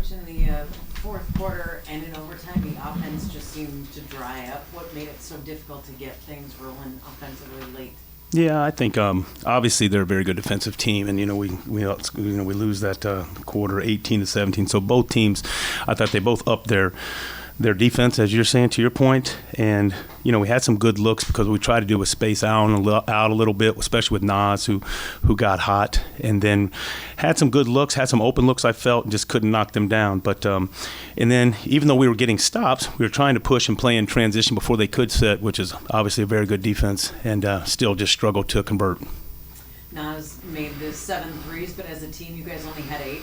Coach, in the fourth quarter and in overtime, the offense just seemed to dry up. What made it so difficult to get things rolling offensively late? Yeah, I think obviously they're a very good defensive team, and we lose that quarter 18-17. So both teams, I thought they both upped their defense, as you're saying, to your point. And we had some good looks because we tried to do a space out a little bit, especially with Naz, who got hot, and then had some good looks, had some open looks, I felt, and just couldn't knock them down. But and then even though we were getting stops, we were trying to push and play in transition before they could set, which is obviously a very good defense, and still just struggled to convert. Naz made the 7 threes, but as a team, you guys only had 8.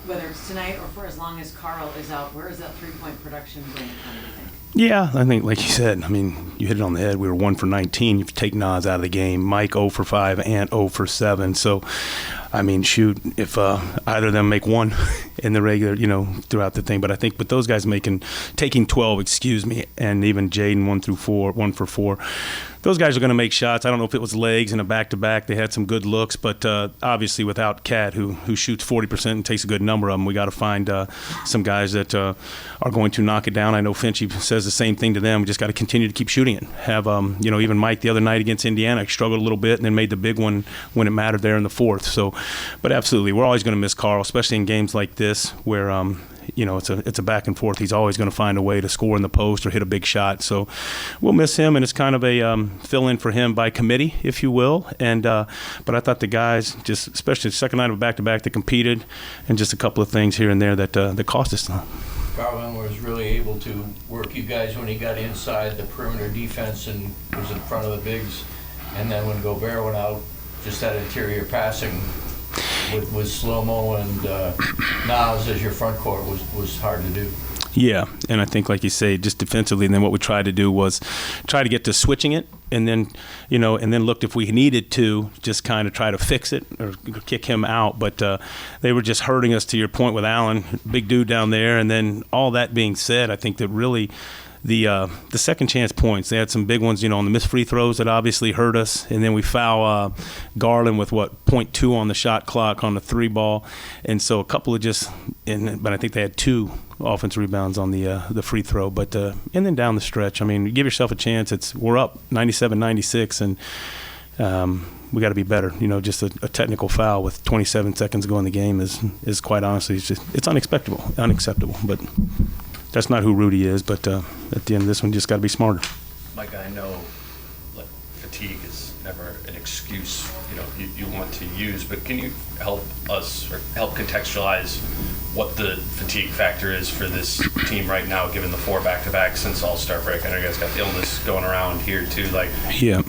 Whether it's tonight or for as long as Carl is out, where is that three-point production going to come, do you think? Yeah, I think, like you said, you hit it on the head. We were 1 for 19. You take Naz out of the game. Mike 0 for 5, Ant 0 for 7. So, shoot, if either of them make one in the regular, throughout the thing. But I think with those guys taking 12, and even Jaden 1 for 4, those guys are going to make shots. I don't know if it was legs in a back-to-back. They had some good looks, but obviously without Cat, who shoots 40% and takes a good number of them, we got to find some guys that are going to knock it down. I know Finchie says the same thing to them. We just got to continue to keep shooting it. Have even Mike the other night against Indiana struggled a little bit and then made the big one when it mattered there in the fourth. So, but absolutely, we're always going to miss Carl, especially in games like this where it's a back and forth. He's always going to find a way to score in the post or hit a big shot. So we'll miss him, and it's kind of a fill-in for him by committee, if you will. And but I thought the guys, just especially the second night of a back-to-back, that competed, and just a couple of things here and there that cost us. Garland was really able to work you guys when he got inside the perimeter defense and was in front of the bigs. And then when Gobert went out, just that interior passing with slow-mo and Naz as your front court was hard to do. Yeah, and I think, like you say, just defensively, and then what we tried to do was try to get to switching it, and then looked if we needed to just kind of try to fix it or kick him out. But they were just hurting us, to your point with Allen, big dude down there. And then all that being said, I think that really the second chance points, they had some big ones, on the missed free throws that obviously hurt us. And then we foul Garland with, 0.2 on the shot clock on the 3 ball. And so a couple of but I think they had 2 offensive rebounds on the free throw. But and then down the stretch, give yourself a chance. We're up 97-96, and we got to be better. Just a technical foul with 27 seconds to go in the game is quite honestly, it's unacceptable. But that's not who Rudy is. But at the end of this one, you just got to be smarter. Micah, I know fatigue is never an excuse you want to use, but can you help us or help contextualize what the fatigue factor is for this team right now, given the 4 back-to-backs since All-Star break? I know you guys got the illness going around here too.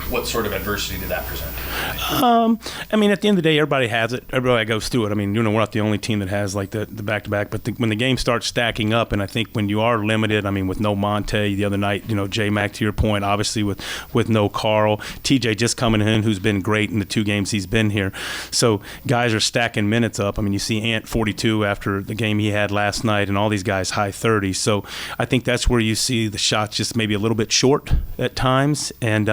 What sort of adversity did that present? At the end of the day, everybody has it. Everybody goes through it. We're not the only team that has the back-to-back, but when the game starts stacking up, and I think when you are limited, with no Monte the other night, J-Mac, to your point, obviously with no Carl, TJ just coming in, who's been great in the 2 games he's been here. So guys are stacking minutes up. You see Ant 42 after the game he had last night, and all these guys high 30s. So I think that's where you see the shots just maybe a little bit short at times, and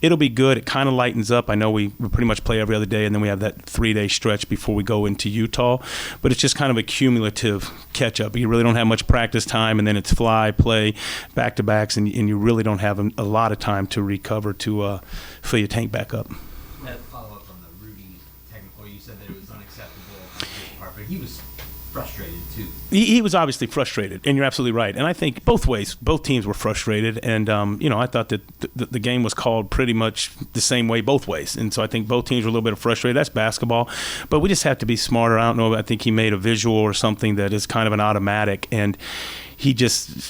it'll be good. It kind of lightens up. I know we pretty much play every other day, and then we have that 3-day stretch before we go into Utah, but it's just kind of a cumulative catch-up. You really don't have much practice time, and then it's fly, play, back-to-backs, and you really don't have a lot of time to recover to fill your tank back up. That follow-up on the Rudy technical, you said that it was unacceptable on his part, but he was frustrated too. He was obviously frustrated, and you're absolutely right. And I think both teams were frustrated. And I thought that the game was called pretty much the same way both ways. And so I think both teams were a little bit frustrated. That's basketball, but we just have to be smarter. I don't know. I think he made a visual or something that is kind of an automatic, and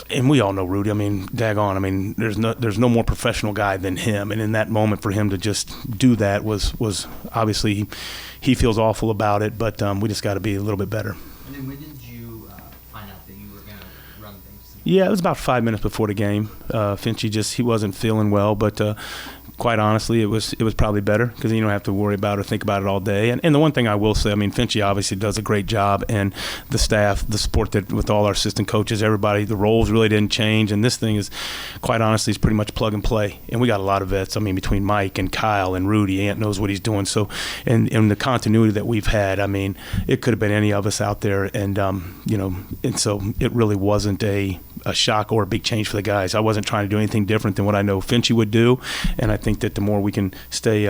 and we all know Rudy. Daggone. There's no more professional guy than him. And in that moment, for him to just do that was obviously he feels awful about it. But we just got to be a little bit better. And then when did you find out that you were going to run things? Yeah, it was about 5 minutes before the game. Finchie he wasn't feeling well, but quite honestly, it was probably better because you don't have to worry about or think about it all day. And the one thing I will say, I mean, Finchie obviously does a great job, and the staff, the support that with all our assistant coaches, everybody, the roles really didn't change. And this thing is, quite honestly, is pretty much plug and play. And we got a lot of vets. I mean, between Mike and Kyle and Rudy, Ant knows what he's doing. So, and the continuity that we've had, I mean, it could have been any of us out there. And and so it really wasn't a shock or a big change for the guys. I wasn't trying to do anything different than what I know Finchie would do, and I think that the more we can stay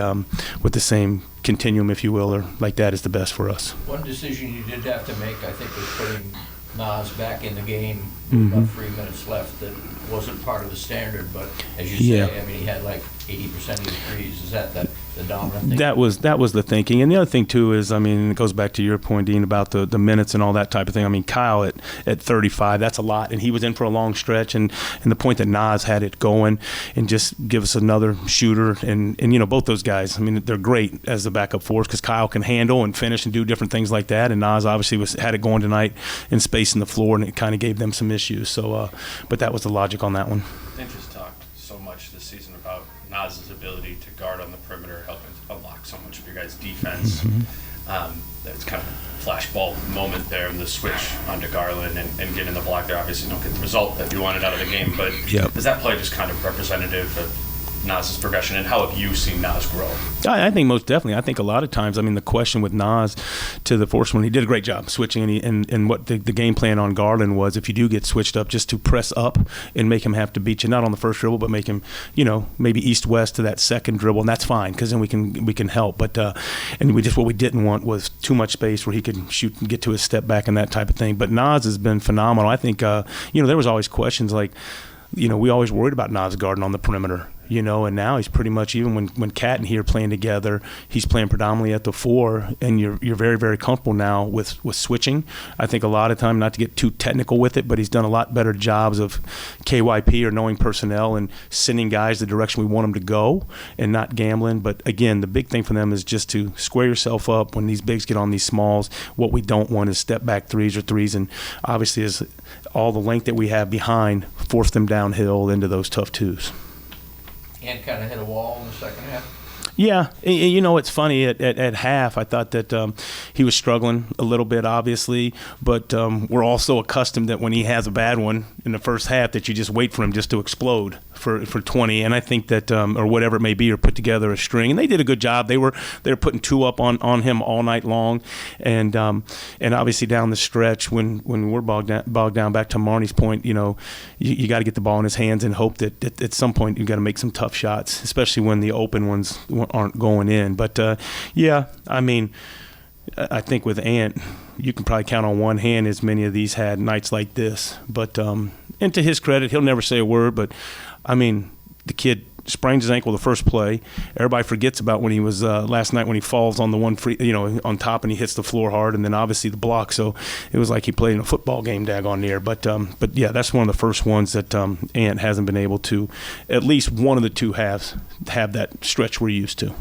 with the same continuum, if you will, or like that, is the best for us. One decision you did have to make, I think, was putting Naz back in the game with about 3 minutes left. That wasn't part of the standard, but as you say, I mean, he had like 80% of his threes. Is that the dominant thing? That was the thinking. And the other thing, too, is, I mean, it goes back to your point, Dean, about the minutes and all that type of thing. I mean, Kyle at 35, that's a lot. And he was in for a long stretch. And the point that Naz had it going and just give us another shooter. And both those guys, I mean, they're great as the backup force because Kyle can handle and finish and do different things like that. And Naz obviously had it going tonight in space in the floor, and it kind of gave them some issues. So, but that was the logic on that one. I think just talked so much this season about Naz's ability to guard on the perimeter, helping to unlock so much of your guys' defense. That's kind of a flashball moment there in the switch onto Garland and getting the block there. Obviously, you don't get the result that you wanted out of the game, but is that play just kind of representative of Naz's progression, and how have you seen Naz grow? I think most definitely. I think a lot of times, I mean, the question with Naz to the force one, he did a great job switching, and what the game plan on Garland was, if you do get switched up, just to press up and make him have to beat you, not on the first dribble, but make him, maybe east-west to that second dribble, and that's fine because then we can help. But and what we didn't want was too much space where he could shoot and get to his step back and that type of thing. But Naz has been phenomenal. I think there was always questions like, we always worried about Naz guarding on the perimeter. And now he's pretty much, even when Kat and he are playing together, he's playing predominantly at the 4, and you're very, very comfortable now with switching. I think a lot of time, not to get too technical with it, but he's done a lot better jobs of KYP or knowing personnel and sending guys the direction we want them to go and not gambling. But again, the big thing for them is just to square yourself up when these bigs get on these smalls. What we don't want is step back threes, and obviously is all the length that we have behind, force them downhill into those tough 2s. And kind of hit a wall in the second half. Yeah, it's funny. At half, I thought that he was struggling a little bit, obviously, but we're all so accustomed that when he has a bad one in the first half that you just wait for him just to explode for 20. And I think that, or whatever it may be, or put together a string. And they did a good job. They were putting 2 up on him all night long. And obviously down the stretch when we're bogged down, back to Marnie's point, you got to get the ball in his hands and hope that at some point you got to make some tough shots, especially when the open ones aren't going in. But I mean, I think with Ant, you can probably count on one hand as many of these had nights like this. But and to his credit, he'll never say a word, but I mean, the kid sprains his ankle the first play. Everybody forgets about when he was last night when he falls on the one free, on top, and he hits the floor hard, and then obviously the block. So it was like he played in a football game daggone near. But yeah, that's one of the first ones that Ant hasn't been able to, at least one of the 2 halves, have that stretch we're used to.